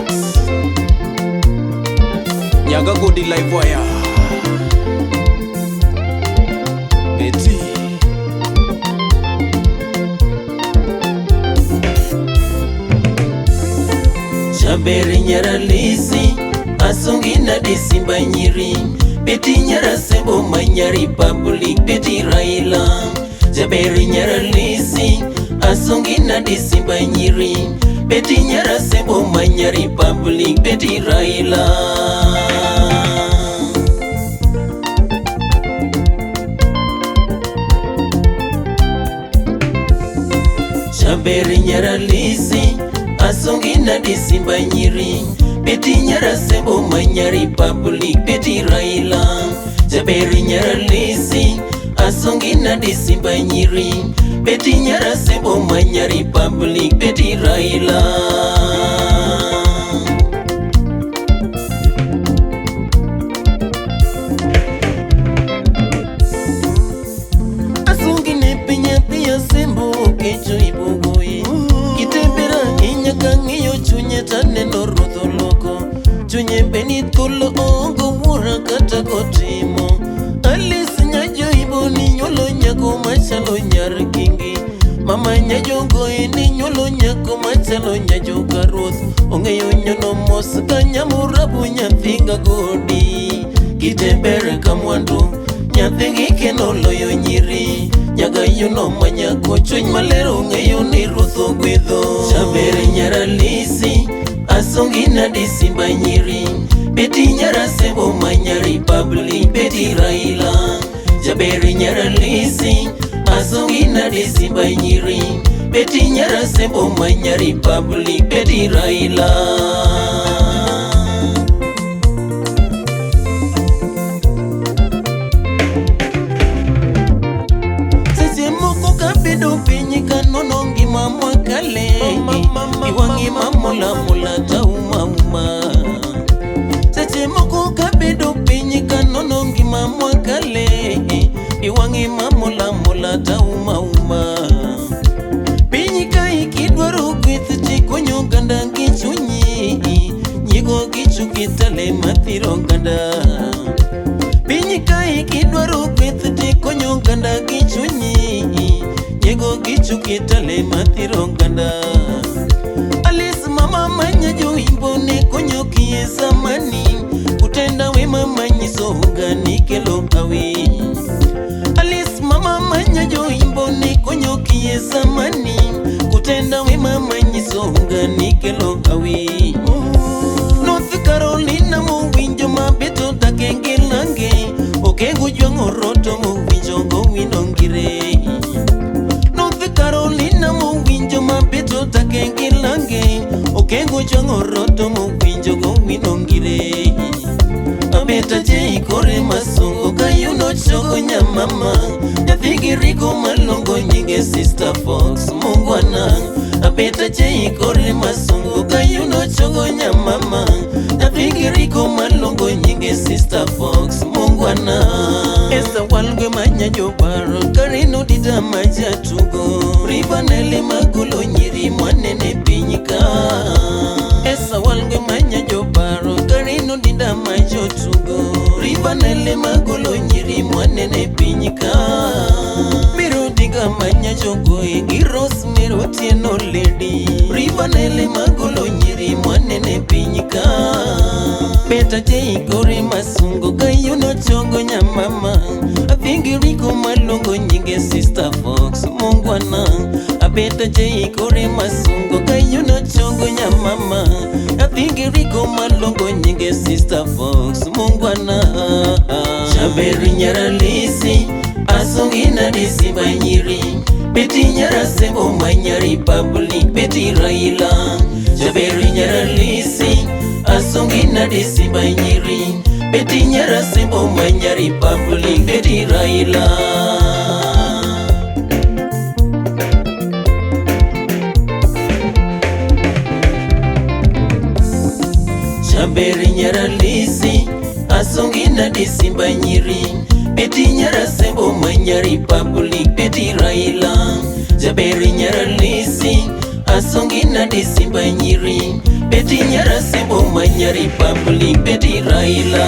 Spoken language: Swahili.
Fox Nyaga Godi Live Wire Betty Chaberi nyara lisi Asungi na disimba nyiri Betty nyara sembo manyari public Betty Raila Chaberi nyara lisi Asungi na disimba nyiri Betty nyara sembo manyari public Betty Raila Chaberi nyara lisi Asungi na disimba nyiri Betty nyara sembo manyari public Betty Raila Chaberi nyara lisi Asungi na disimba nyiri Betty nyara sembo manyari public Betty Raila Asungi ne pinya pinya sembo kecho ibogoi Kitembera inyaka ngiyo chunye tane no rutho loko Chunye benit kolo ongo mura kata kotimo Alice nyajo ibo ni nyolo nyako machalo nyar kingi Mama nyajo goe ni nyolo nyako machalo nyajo karuth Ongeyo nyono mos kanyamurabu nyathinga godi Kitembera kamwandu nyathingi keno loyo nyiri Nyaga yuno manyako chuny malero ngeyo ni rutho gwidho Chaberi nyara lisi Asungi na disimba nyiri Betty nyara sembo manyari public Betty Raila Chaberi nyara lisi Asungi na disimba nyiri Betty nyara sembo manyari public Betty Raila Nonongi mamwa kale Iwangi mamula mula tauma uma Seche moko kabedo pinyika nonongi mamwa kale Iwangi mamula mula tauma uma Pinyika ikidwaro kwithiti konyo ganda gichunyi Nyigo gichu kitale mathiro ganda Pinyika ikidwaro kwithiti konyo ganda gichunyi Nyego gichu kitale mathiro ganda Alice mama manya jo imbone konyo kie zamani Kutenda wema manyiso ugani kelo kawi Alice mama manya jo imbone konyo kie zamani Kutenda wema manyiso ugani kelo kawi North Carolina mo winjo mabeto takengelange Okengu jwango roto mo winjo go winongire Carolina mo winjo mabeto takengelange Okengo chongo roto mo winjo go winongire Abeta je ikore masongo kayuno chogo nyamama Nyathigiriko malongo nyinge Sister Fox mungwana Abeta je ikore masongo kayuno chogo nyamama Nyathigiriko malongo nyinge Sister Fox mungwana Esa walgwe manya jobaro karino dita maja tugo Ribanele magulo nyiri mwanene pinyika Esa walgwe manya jobaro karino dita maja tugo Ribanele magulo nyiri mwanene pinyika Miro diga manya jogoe giros miro tieno lady Ribanele magulo nyiri mwanene pinyika Beta je ikore masungo kayuno chongo nyamama Athingiriko malongo nyinge Sister Fox mungwana Abeta je ikore masungo kayuno chongo nyamama Athingiriko malongo nyinge Sister Fox mungwana Chaberi nyara lisi Asungi na disimba nyiri Betty nyara sembo manyari public Betty Raila Chaberi nyara lisi Asungi na disimba nyiri Betty nyara sembo manyari public Betty Raila Chaberi nyara lisi Asungi na disimba nyiri Betty nyara sembo manyari public Betty Raila Chaberi nyara lisi Asongina di simba nyiri Beti nyara sembo manyari public Beti Raila